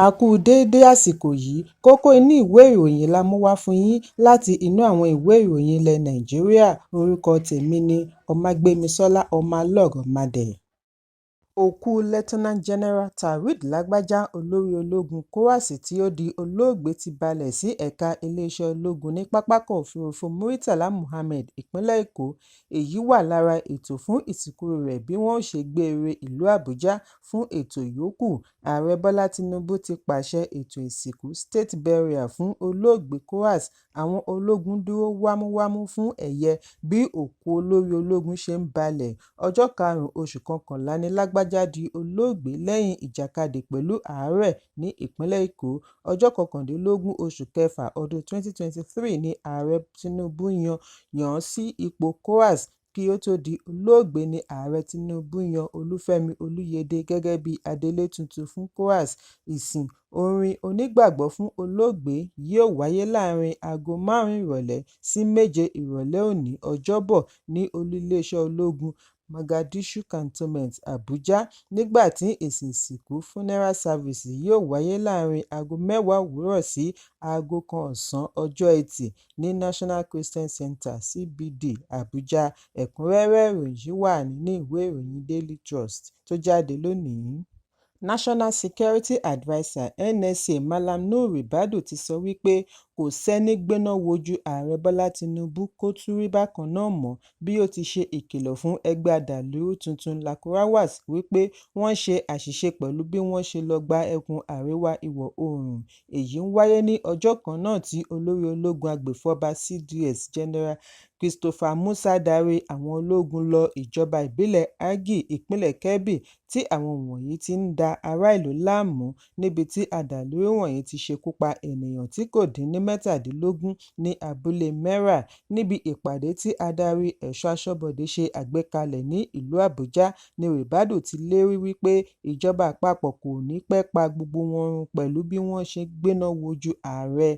A kú déédé àsìkò yìí, kókó inú ìwé ìròyìn la mú wá fún yín láti inú àwọn ìwé ìròyìn ilẹ̀ Nàìjíríà. Orúkọ tèmi ni Ọmágbémisọ́lá Ọmọlọ́rọ̀mádé. Òkú Lieutenant General Taoreed Lágbájá, olórí ológun Kóásì tí ó di olóògbé ti balẹ̀ sí ẹ̀ka iléeṣẹ́ ológun ní pápákọ̀ òfurufú Muritala Muhammed, ìpínlẹ̀ Èkó. Èyí wà lára ètò fún ìsìnkú rẹ̀ bí wọ́n ṣe gbé re ìlú Àbújá fún ètò ìyókù. Ààrẹ Bọ́lá Tinubu ti pàṣẹ ètò ìsìnkú State Burial fún olóògbé Kóásì. Àwọn ológun dúró wámúwámú fún ẹ̀yẹ bí òkú olórí ológun ṣe ń balẹ̀. Ọjọ́ 5 oṣù kọkànlá ni Lágbájá di olóògbé lẹ́yìn ìjàkadì pẹ̀lú àárẹ̀ ní ìpínlẹ̀ Èkó. Ọjọ́ 21 oṣù kẹfà ọdún 2023 ni Ààrẹ Tinubu yàn án sí ipò. Kóásì kí ó tó di olóògbé ni Ààrẹ Tinubu yan Olúfẹ́mi Olúyẹdẹ gẹ́gẹ́ bí adelé tuntun fún Kóásì. Ìsìn orin onígbàgbọ́ fún olóògbé yóò wáyé láàrin aago 5 ìrọ̀lẹ́ sí 7 ìrọ̀lẹ́ òní, Ọjọ́bọ̀, ní olú iléeṣẹ́ ológun Mogadishu Cantonment, Abuja, nígbà tí ìsìn ìsìnkú funeral service yóò wáyé láàrin aago 10 òwúrọ̀ sí aago 1 ọ̀sán ọjọ́ Ẹtì ní National Christian Center CBD, Abuja. Ẹ̀kúnrẹ́rẹ́ ìròyìn wà nínú ìwé ìròyìn Daily Trust tó jáde lónìí. National Security Adviser NSA Malam Nuhu Ribadu ti sọ wípé kò sẹ́ni gbéná wojú Ààrẹ Bọ́lá Tinubu kó tún rí bákan náà mọ́, bí ó ti ṣe ìkìlọ̀ fún ẹgbẹ́ adàlúrú tuntun Lakurawas wípé wọ́n ṣe àṣìṣe pẹ̀lú bí wọ́n ṣe lọ gba ẹkùn àríwá ìwọ̀ oòrùn. Èyí ń wáyé ní ọjọ́ kan náà tí olórí ológun agbèfọ́ba CDS General Christopher Musa darí àwọn ológun lọ ìjọba ìbílẹ̀ Argi, ìpínlẹ̀ Kebbi, tí àwọn wọ̀nyí ti ń da ará ìlú láàmú, níbi tí adàlúrú wọ̀nyí ti ṣekú pa ènìyàn tí kò dín ní 17 ní abúlé Mera. Níbi ìpàdé tí adarí ẹ̀ṣọ́ aṣọ́bodè ṣe àgbékalẹ̀ ní ìlú Àbújá ni Ribadu ti lérí wípé ìjọba àpapọ̀ kò ní pẹ́ pa gbogbo wọn run pẹ̀lú bí wọ́n ṣe gbéná wojú ààrẹ.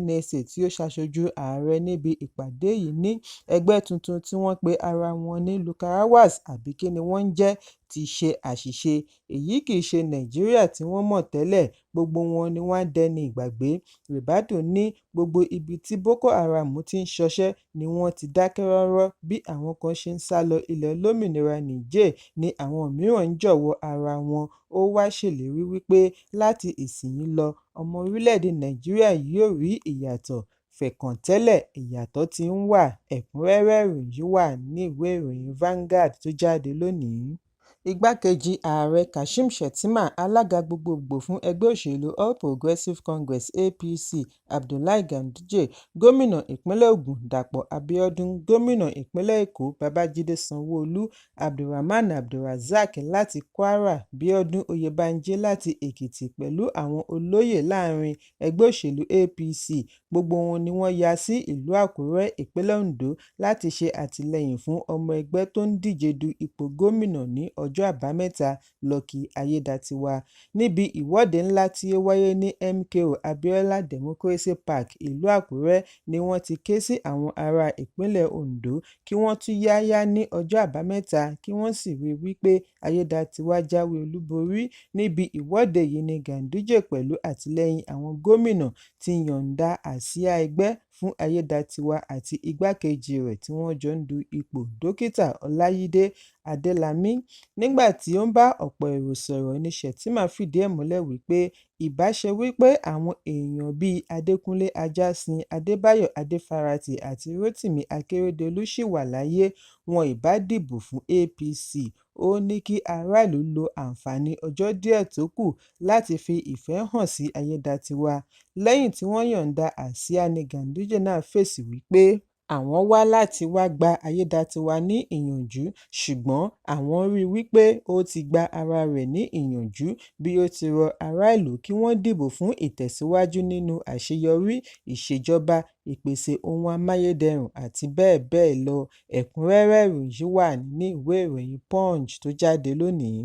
NSA tí ó ṣaṣojú ààrẹ níbi ìpàdé yìí ní ẹgbẹ́ tuntun tí wọ́n pe ara wọn ní Lakurawas, àbí kí ni wọ́n ń jẹ́, ti ṣe àṣìṣe. Èyí kì í ṣe Nàìjíríà tí wọ́n mọ̀ tẹ́lẹ̀, gbogbo wọn ni wọ́n á dẹni ìgbàgbé. Ribadu ní gbogbo ibi tí Boko Haram ti ń ṣọṣẹ́ ni wọ́n ti dákẹ́ rọ́rọ́. Bí àwọn kan ṣe ń sálọ ilẹ̀ olómìnira Niger ni àwọn mìíràn ń jọ̀wọ́ ara wọn. Ó wá ṣèlérí wípé láti ìsinyìí lọ, ọmọ orílẹ̀-èdè Nàìjíríà yóò rí ìyàtọ̀. Fẹ̀kàntẹ́lẹ̀ ìyàtọ̀ ti ń wà. Ẹ̀kúnrẹ́rẹ́ ìròyìn wà ní ìwé ìròyìn Vanguard tó jáde lónìí. Igbákejì ààrẹ Kashim Shettima, alága gbogbogbò fún ẹgbẹ́ òṣèlú All Progressives Congress (APC) Abdullahi Ganduje, gómìnà ìpínlẹ̀ Ògùn Dàpọ̀ Abíọ́dún, gómìnà ìpínlẹ̀ Èkó Babájídé Sanwó-Olú, Abdulrahman Abdulrazak láti Kwara, Bíọ́dún Oyèbánjí láti Èkìtì pẹ̀lú àwọn olóyè láàrin ẹgbẹ́ òṣèlú APC. Gbogbo wọn ni wọ́n ya sí ìlú Àkúrẹ́, ìpínlẹ̀ Oǹdó láti ṣe àtìlẹ́yìn fún ọmọ ẹgbẹ́ tó ń díje du ipò gómìnà ní ọjọ́ Àbámẹ́ta, Lucky Ayédatiwa. Níbi ìwọ́de ńlá tí ó wáyé ní MKO Abiola Democracy Park, ìlú Àkúrẹ́, ni wọ́n ti ké sí àwọn ará ìpínlẹ̀ Oǹdó kí wọ́n tú yáyá ní ọjọ́ Àbámẹ́ta kí wọ́n sì rí wípé Ayédatiwa jáwé olúborí. Níbi ìwọ́de yìí ni Ganduje pẹ̀lú àtìlẹ́yìn àwọn gómìnà ti yọ̀ǹda àsíá ẹgbẹ́ fún Ayédatiwa àti igbákejì rẹ̀ tí wọ́n jọ ń du ipò, Dókítà Ọláyídé Adélámì. Nígbà tí ó ń bá ọ̀pọ̀ èrò sọ̀rọ̀ ni Shettima fìdí ẹ̀ múlẹ̀ wípé ìbá ṣe wípé àwọn èèyàn bíi Adékúnlé Ajásin, Adébáyọ̀ Adéfarati àti Rótìmí Akérédolú ṣì wà láyé, wọn ìbá dìbò fún APC. Ó ní kí aráàlú lo àǹfààní ọjọ́ díẹ̀ tó kù láti fi ìfẹ́ hàn sí Ayédatiwa. Lẹ́yìn tí wọ́n yọ̀ǹda àsíá ni Ganduje náà fèsì wípé àwọn wá láti wá gba Ayédatiwa ní ìyànjú, ṣùgbọ́n àwọn rí wípé ó ti gba ara rẹ̀ ní ìyànjú bí ó ti rọ ará ìlú kí wọ́n dìbò fún ìtẹ̀síwájú nínú àṣeyọrí ìṣèjọba, ìpèsè ohun amáyédẹrùn àti bẹ́ẹ̀ bẹ́ẹ̀ lọ. Ẹ̀kúnrẹ́rẹ́ ìròyìn wà ní ìwé ìròyìn Punch tó jáde lónìí.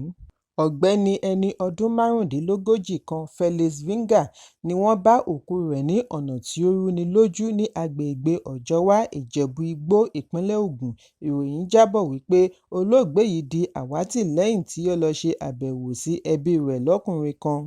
Ọ̀gbẹ́ni ẹni ọdún 35 kan Felix Vinga ni wọ́n bá òkú rẹ̀ ní ọ̀nà tí ó rúni lójú ní agbègbè Ọ̀jọ́wá, Ìjẹ̀bú-Igbó, ìpínlẹ̀ Ògùn. Ìròyìn jábọ̀ wípé olóògbé yìí di àwátì lẹ́yìn tí ó lọ ṣe àbẹ̀wò sí ẹbí rẹ̀ lọ́kùnrin kan.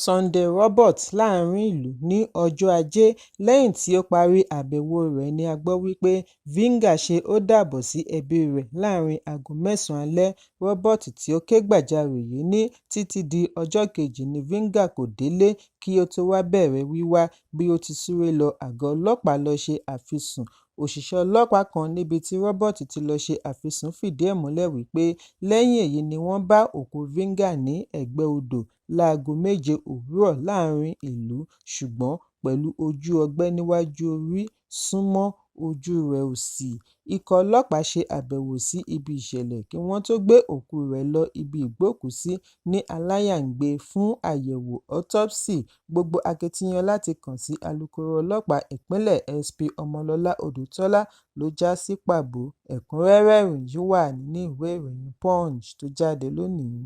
Sunday Robert láàrin ìlú ní ọjọ́ Ajé lẹ́yìn tí ó parí àbẹ̀wò rẹ̀ ni a gbọ́ wípé Vanguard ṣe ó dàbọ̀ sí ẹbí rẹ̀ láàrin aago 9 alẹ́. Robert tí ó kégbàjarè yìí ní títí di ọjọ́ kejì ni Vanguard kò délé kí ó tó wá bẹ̀rẹ̀ wíwá bí ó ti súré lọ àgọ́ ọlọ́pàá lọ ṣe àfisùn. Òṣìṣẹ́ ọlọ́pàá kan níbi tí Robert ti lọ ṣe àfisùn fìdí ẹ̀ múlẹ̀ wípé lẹ́yìn èyí ni wọ́n bá òkú Vanguard ní ẹ̀gbẹ́ odò láago 7 òwúrọ̀ láàrin ìlú, ṣùgbọ́n pẹ̀lú ojú ọgbẹ́ níwájú orí súnmọ́ ojú rẹ̀ òsì. Ikọ̀ ọlọ́pàá ṣe àbẹ̀wò sí ibi ìṣẹ̀lẹ̀ kí wọ́n tó gbé òkú rẹ̀ lọ ibi ìgbókùúsí ní Alayangbe fún àyẹ̀wò autopsy. Gbogbo akitiyan láti kàn sí alukoro ọlọ́pàá ìpínlẹ̀ SP Ọmọlọ́lá Odùtọ́lá ló já sí pàbó. Ẹ̀kúnrẹ́rẹ́ ìròyìn yìí wà nínú ìwé ìròyìn Punch tó jáde lónìí.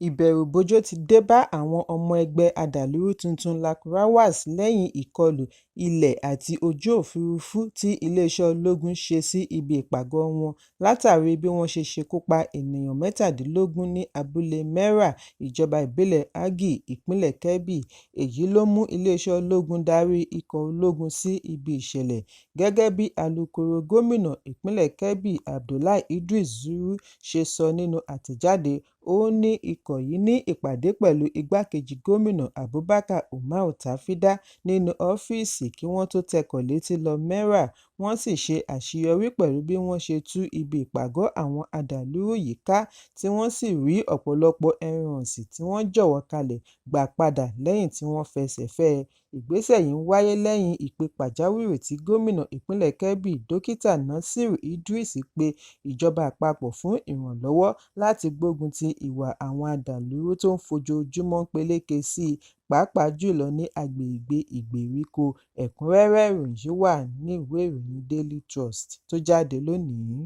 Ìbẹ̀rùbojo ti dé bá àwọn ọmọ ẹgbẹ́ adàlúrú tuntun Lakurawas lẹ́yìn ìkọlù ilẹ̀ àti ojú òfurufú tí iléeṣẹ́ ológun ṣe sí ibi ìpàgọ́ wọn látàrí bí wọ́n ṣe ṣekú pa ènìyàn 17 ní abúlé Mera, ìjọba ìbílẹ̀ Agi, ìpínlẹ̀ Kebbi. Èyí ló mú iléeṣẹ́ ológun darí ikọ̀ ológun sí ibi ìṣẹ̀lẹ̀. Gẹ́gẹ́ bí alukoro gómìnà ìpínlẹ̀ Kebbi Abdullahi Idris Zuru ṣe sọ nínú àtẹ̀jáde, ó ní ikọ̀ yìí ní ìpàdé pẹ̀lú igbákejì gómìnà Abubakar Umar Tafida nínú ọ́fíìsì kí wọ́n tó tẹkọ̀ létí lọ Mera. Wọ́n sì ṣe àṣeyọrí pẹ̀lú bí wọ́n ṣe tú ibi ìpàgọ́ àwọn adàlúrú yìí ká tí wọ́n sì rí ọ̀pọ̀lọpọ̀ ẹran ọ̀sìn tí wọ́n jọ̀wọ́ kalẹ̀ gbà padà lẹ́yìn tí wọ́n fẹsẹ̀ fẹ́ ẹ. Ìgbésẹ̀ yìí ń wáyé lẹ́yìn ìpè pàjáwìrì tí gómìnà ìpínlẹ̀ Kebbi Dókítà Nasir Idris pe ìjọba àpapọ̀ fún ìrànlọ́wọ́ láti gbógun ti ìwà àwọn adàlúrú tó ń fojoojúmọ́ peléke sí i, pàápàá jùlọ ní agbègbè ìgbèríko. Ẹ̀kúnrẹ́rẹ́ ìròyìn yìí wà ní ìwé ìròyìn Daily Trust tó jáde lónìí.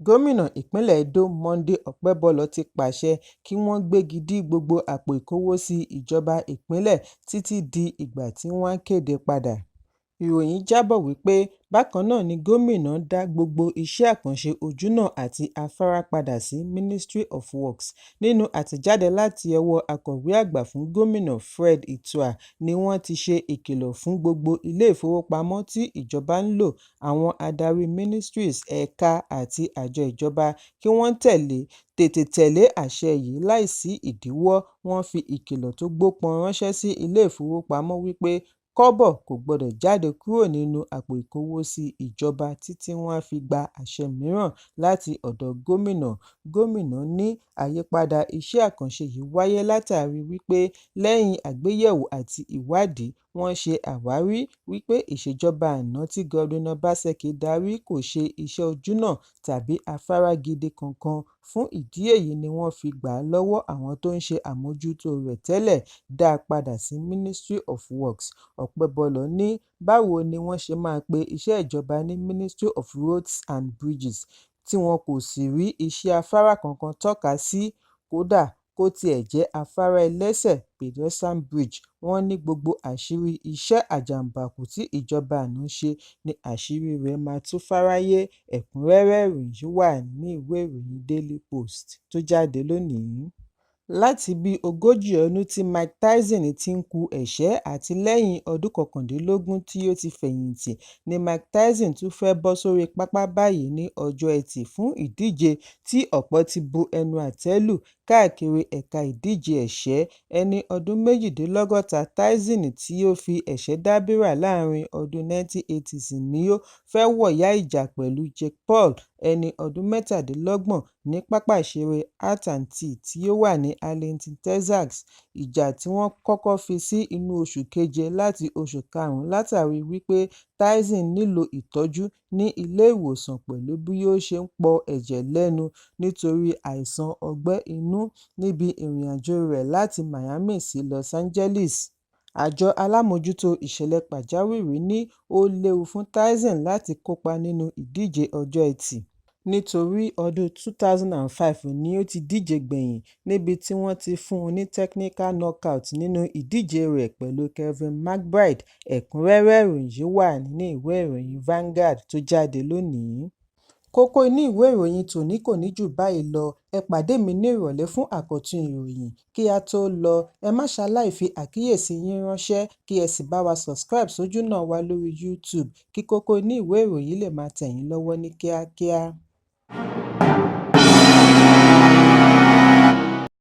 Gómìnà ìpínlẹ̀ Edo Monday Ọpẹ́bọlọ ti pàṣẹ kí wọ́n gbégi dí gbogbo àpò ìkówósí ìjọba ìpínlẹ̀ títí di ìgbà tí wọ́n á kéde padà. Ìròyìn jábọ̀ wípé bákan náà ni gómìnà dá gbogbo iṣẹ́ àkànṣe ojúnà àti afárá padà sí Ministry of Works. Nínú àtẹ̀jáde láti ọwọ́ akọ̀wé àgbà fún gómìnà Fred Itua ni wọ́n ti ṣe ìkìlọ̀ fún gbogbo ilé ìfowópamọ́ tí ìjọba ń lò, àwọn adarí ministries, ẹ̀ka àti àjọ ìjọba kí wọ́n tètè tẹ̀lé àṣẹ yìí láìsí ìdíwọ́. Wọ́n fi ìkìlọ̀ tó gbópọn ránṣẹ́ sí ilé ìfowópamọ́ wípé kọ́bọ̀ kò gbọdọ̀ jáde kúrò nínú àpò ìkówósí ìjọba títí wọ́n á fi gba àṣẹ mìíràn láti ọ̀dọ̀ gómìnà. Gómìnà ní àyípadà iṣẹ́ àkànṣe yìí wáyé látàrí wípé lẹ́yìn àgbéyẹ̀wò àti ìwádìí, wọ́n ṣe àwárí wípé ìṣèjọba àná tí Godwin Obaseki darí kò ṣe iṣẹ́ ojúnà tàbí afárá gidi kankan. Fún ìdí èyí ni wọ́n fi gbà á lọ́wọ́ àwọn tó ń ṣe àmójútó rẹ̀ tẹ́lẹ̀, dá a padà sí Ministry of Works. Ọpẹ́bọlọ ní báwo ni wọ́n ṣe máa pe iṣẹ́ ìjọba ní Ministry of Roads and Bridges tí wọn kò sì rí iṣẹ́ afárá kankan tọ́ka sí, kódà kó tiẹ̀ jẹ́ afárá ẹlẹ́sẹ̀ pedestrian bridge. Wọ́n ní gbogbo àṣírí iṣẹ́ àjàǹbákù tí ìjọba àná ṣe ní àṣírí rẹ̀ máa tú fáráyé. Ẹ̀kúnrẹ́rẹ́ ìròyìn yìí wà ní ìwé ìròyìn Daily Post tó jáde lónìí. Láti bí 40 ọdún tí Mike Tyson ti ń ku ẹ̀ṣẹ́ àti lẹ́yìn ọdún 19 tí ó ti fẹ̀yìntì ni Mike Tyson tún fẹ́ bọ́ sórí pápá báyìí ní ọjọ́ Ẹtì fún ìdíje tí ọ̀pọ̀ ti bu ẹnu àtẹ́ lù káàkiri ẹ̀ka ìdíje ẹ̀ṣẹ́. Ẹni ọdún 62 Tyson tí ó fi ẹ̀ṣẹ́ dábìrà láàrin ọdún 1980s ni ó fẹ́ wọ̀yá ìjà pẹ̀lú Jake Paul, ẹni ọdún 27 ní pápá ìṣeré At&T tí ó wà ní Arlington, Texas. Ìjà tí wọ́n kọ́kọ́ fi sí inú oṣù keje láti oṣù karùn-ún látàrí wípé Tyson nílò ìtọ́jú ní ilé ìwòsàn pẹ̀lú bí ó ṣe ń pọ ẹ̀jẹ̀ lẹ́nu nítorí àìsàn ọgbẹ́ inú níbi ìrìnàjò rẹ̀ láti Miami sí Los Angeles. Àjọ alámòjútó ìṣẹ̀lẹ̀ pàjáwìrì ní ó léwu fún Tyson láti kópa nínú ìdíje ọjọ́ Ẹtì nítorí ọdún 2005 ni ó ti díje gbẹ̀yìn níbi tí wọ́n ti fún un ní technical knockout nínú ìdíje rẹ̀ pẹ̀lú Kevin McBride. Ẹ̀kúnrẹ́rẹ́ ìròyìn yìí wà nínú ìwé ìròyìn Vanguard tó jáde lónìí. Kókó inú ìwé ìròyìn tòní kò ní jù báyìí lọ. Ẹ pàdé mi ní ìrọ̀lẹ́ fún àkọ́tún ìròyìn. Kí a tó lọ, ẹ má ṣaláì fi àkíyèsí yín ránṣẹ́ kí ẹ sì bá wa subscribe sójú náà wa lórí YouTube kí kókó inú ìwé ìròyìn lè máa tẹ̀ yín lọ́wọ́ ní kíákíá.